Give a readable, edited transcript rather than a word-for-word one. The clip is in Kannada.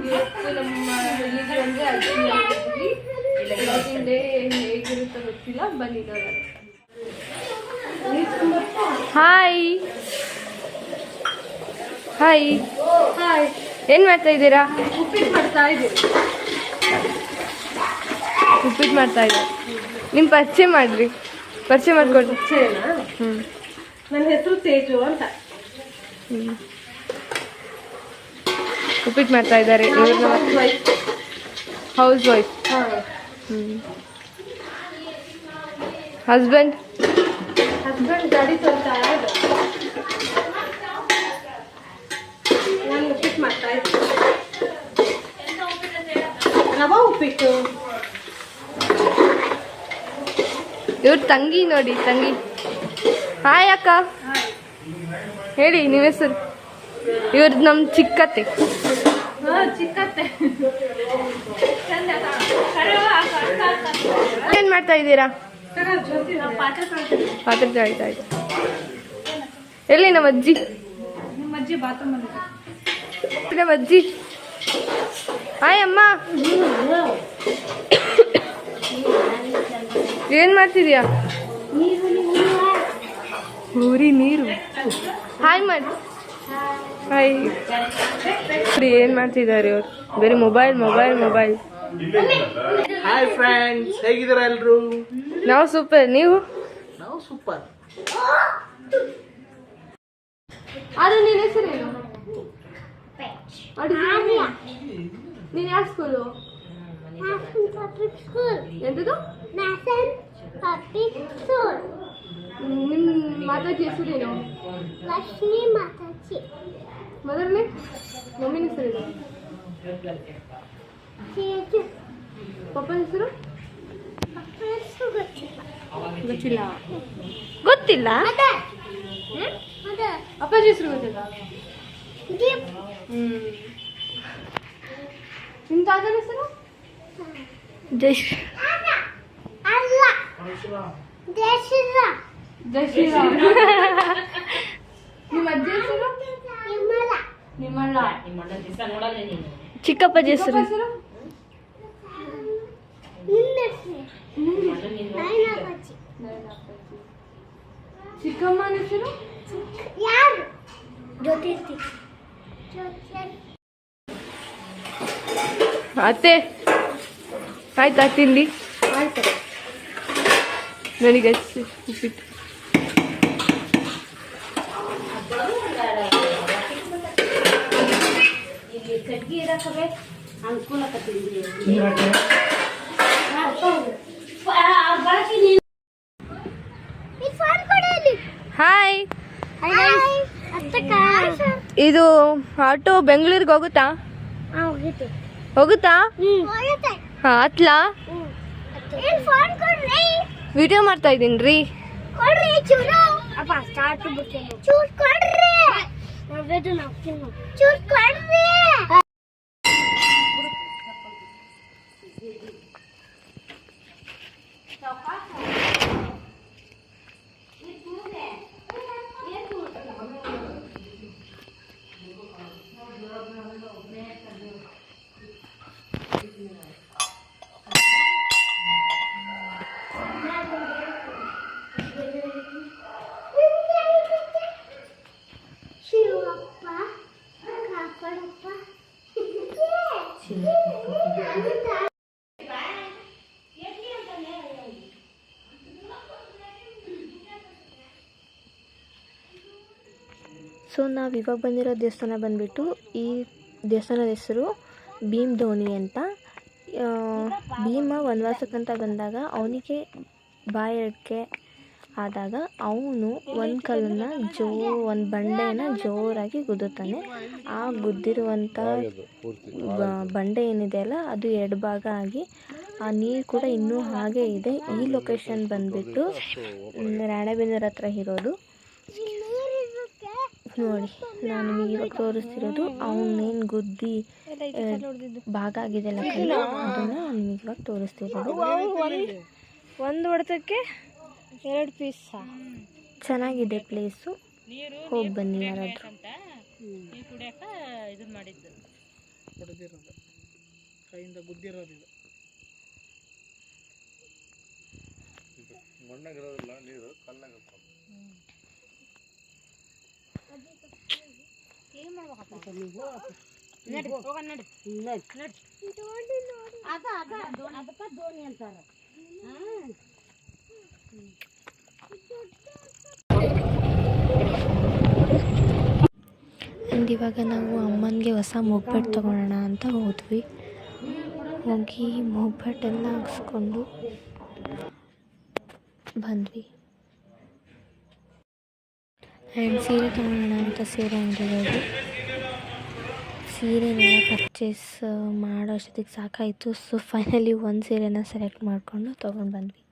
ಇವತ್ತು ನಮ್ಮ ಹಳ್ಳಿಗೆ ಅಂದರೆ ಅಜ್ಜಿ ಹೇಗಿರುತ್ತೋ ಗೊತ್ತಿಲ್ಲ, ಬನ್ನಿ ನೋಡೋಣ. ಹಾಯ್ ಹಾಯ್ ಹಾಯ್, ಏನು ಮಾಡ್ತಾ ಇದ್ದೀರಾ? ಉಪ್ಪಿಟ್ಟು ಮಾಡ್ತಾ ಇದ್ದೀರಿ. ಉಪ್ಪಿಟ್ಟು ಮಾಡ್ತಾ ಇದ್ದಾರೆ. ನಿಮ್ಮ ಪರಿಚಯ ಮಾಡಿರಿ, ಪರಿಚಯ ಮಾಡಿಕೊಡ್ರಿ. ನನ್ನ ಹೆಸರು ತೇಜು ಅಂತ. ಉಪ್ಪಿಟ್ಟು ಮಾಡ್ತಾ ಇದ್ದಾರೆ. House wife. ಹಸ್ಬೆಂಡ್ ಗಾಡಿ ತೊಳ್ತಾ ಇದ್ದಾರೆ. ನಾನು ಉಪ್ಪಿಟ್ಟು ಮಾಡ್ತಾ ಇದ್ದೀನಿ. ರವಾ ಉಪ್ಪಿಟ್ಟು. ಇವ್ರ ತಂಗಿ ನೋಡಿ, ತಂಗಿ. ಹಾಯ್ ಅಕ್ಕ, ಹೇಳಿ ನಿಮ್ಮ ಹೆಸರು. ಇವ್ರದ್ದು ನಮ್ಮ ಚಿಕ್ಕತ್ತೆ. ಚಿಕ್ಕತ್ತೆ. ಏನು ಮಾಡ್ತಾ ಇದ್ದೀರಾ? ಪಾತ್ರೆ ತೊಳಿತಾ ಇದ್ದ. ಎಲ್ಲಿ ನಮ್ಮ ಅಜ್ಜಿ? ನಿಮ್ಮ ಅಜ್ಜಿ ಬಾತ್ರೂಮ್. ನಮ್ಮ ಅಜ್ಜಿ. ಹಾಯ್ ಅಮ್ಮ, ಏನು ಮಾಡ್ತಿದ್ಯಾ? ಊರಿ ನೀರು. ಹಾಯ್ ಮಾಡಿ. ಹಾಯ್. ಏನು ಮಾಡ್ತಿದ್ದಾರೆ ಇವರು? ಬರೀ mobile mobile mobile. Hi friends, ಹೇಗಿದ್ದೀರಾ ಎಲ್ರು? ನಾವು ಸೂಪರ್. ನೀವು? ನಾವು ಸೂಪರ್. ಅದು ನಿನ್ನ ಹೆಸರೇನು? ನೀನು ಯಾವ ಸ್ಕೂಲು? ಎಂತದು? ನಿಮ್ಮ ಮಾತಾಜಿ ಹೆಸರೇನು? ಲಕ್ಷ್ಮಿ ಮಾತಾಜಿ. ಮೊದಲನೇ ಮಮ್ಮಿನ ಹೆಸರೇನು? ಪಪ್ಪನ ಹೆಸರು? ಗೊತ್ತಿಲ್ಲ. ಗೊತ್ತಿಲ್ಲ? ಅಪ್ಪಾಜಿ ಹೆಸರು ಗೊತ್ತಿಲ್ಲ? ನಿಮ್ಮ ತಾತನ ಹೆಸರು? ಜಯಶ್ರೀರಾಮ್. ನಿಮ್ಮ ಅಜ್ಜಿ ಹೆಸರು? ನಿಮ್ಮಣ್ಣ. ಚಿಕ್ಕಪ್ಪಾಜಿ ಹೆಸರು? ಚಿಕ್ಕಮ್ಮನ ಹೆಸರು? ಅತ್ತೆ ಆಯ್ತಾ ತಿಂಡಿ? ಆಯ್ತು. ನನಗೆ ಉಪ್ಪಿಟ್ಟು. ಹಾಯ್. ಇದು ಆಟೋ ಬೆಂಗಳೂರಿಗೆ ಹೋಗುತ್ತಾ? ಹೋಗುತ್ತಾ? ಹಾ, ಹತ್ಲಾ? ವಿಡಿಯೋ ಮಾಡ್ತಾ ಇದ್ದೀನಿ ರೀ. ಸೊ ನಾವು ಇವಾಗ ಬಂದಿರೋ ದೇವಸ್ಥಾನ ಬಂದುಬಿಟ್ಟು, ಈ ದೇವಸ್ಥಾನದ ಹೆಸರು ಭೀಮ್ ಧೋನಿ ಅಂತ. ಭೀಮ ವನವಾಸಕ್ಕಂತ ಬಂದಾಗ ಅವನಿಗೆ ಬಾಯಕ್ಕೆ ಆದಾಗ ಅವನು ಒಂದು ಕಲ್ಲನ್ನು ಒಂದು ಬಂಡೆಯನ್ನು ಜೋರಾಗಿ ಗುದ್ದುತ್ತಾನೆ. ಆ ಗುದ್ದಿರುವಂಥ ಬಂಡೆ ಏನಿದೆ ಅಲ್ಲ, ಅದು ಎರಡು ಭಾಗ ಆಗಿ ಆ ನೀರು ಕೂಡ ಇನ್ನೂ ಹಾಗೆ ಇದೆ. ಈ ಲೊಕೇಶನ್ ಬಂದುಬಿಟ್ಟು ರಾಣೆಬೆನ್ನೂರು ಹತ್ರ ಇರೋದು. ನೋಡಿ, ನಾನು ನಿಮಗೆ ಇವಾಗ ತೋರಿಸ್ತಿರೋದು ಅವನೇನು ಗುದ್ದಿ ಭಾಗ ಆಗಿದೆಲ್ಲ ಕಲ್ಲು, ಅದನ್ನು ನಿಮಗೆ ಇವಾಗ ತೋರಿಸ್ತಿರೋದು. ಒಂದು ಹೊಡೆತಕ್ಕೆ 2 ಪೀಸ್. ಚೆನ್ನಾಗಿದೆ ಪ್ಲೇಸು, ಹೋಗಿ ಬನ್ನಿ ಯಾರಾದರೂ. ಈ ಕುಡಿಯಾಕ ಇದನ್ನ ಮಾಡಿದ್ದು ಹೊಡೆದಿರೋದು ಕೈಯಿಂದ ಗುದ್ದಿರೋದು ಇದು. ಮಣ್ಣಾಗಿರೋದಿಲ್ಲ ನೀರು ಕಲ್ಲಾಗ ಕ್ಲೀನ್ ಮಾಡ್ಬೇಕಪ್ಪ ನಡಿ ಹೋಗೋಣ ನಡಿ ನಡಿ ಅದಕ್ಕೆ ದೋಣಿ ಅಂತಾರೆ ಆ್ಯಂಡ್ ಇವಾಗ ನಾವು ಅಮ್ಮನಿಗೆ ಹೊಸ ಮೊಬ್ಬಟ್ಟು ತೊಗೊಳೋಣ ಅಂತ ಹೋದ್ವಿ. ಹೋಗಿ ಮೊಬ್ಬಟ್ಟೆಲ್ಲ ಹಾಕ್ಸ್ಕೊಂಡು ಬಂದ್ವಿ. ಆ್ಯಂಡ್ ಸೀರೆ ತೊಗೊಳೋಣ ಅಂತ ಸೀರೆ ಅಂಗಡಿಗೆ ಹೋಗಿ ಸೀರೆನೆಲ್ಲ ಪರ್ಚೇಸ್ ಮಾಡೋ ಅಷ್ಟೊತ್ತಿಗೆ ಸಾಕಾಯಿತು. ಸೊ ಫೈನಲಿ ಒಂದು ಸೀರೆನ ಸೆಲೆಕ್ಟ್ ಮಾಡಿಕೊಂಡು ತೊಗೊಂಡು ಬಂದ್ವಿ.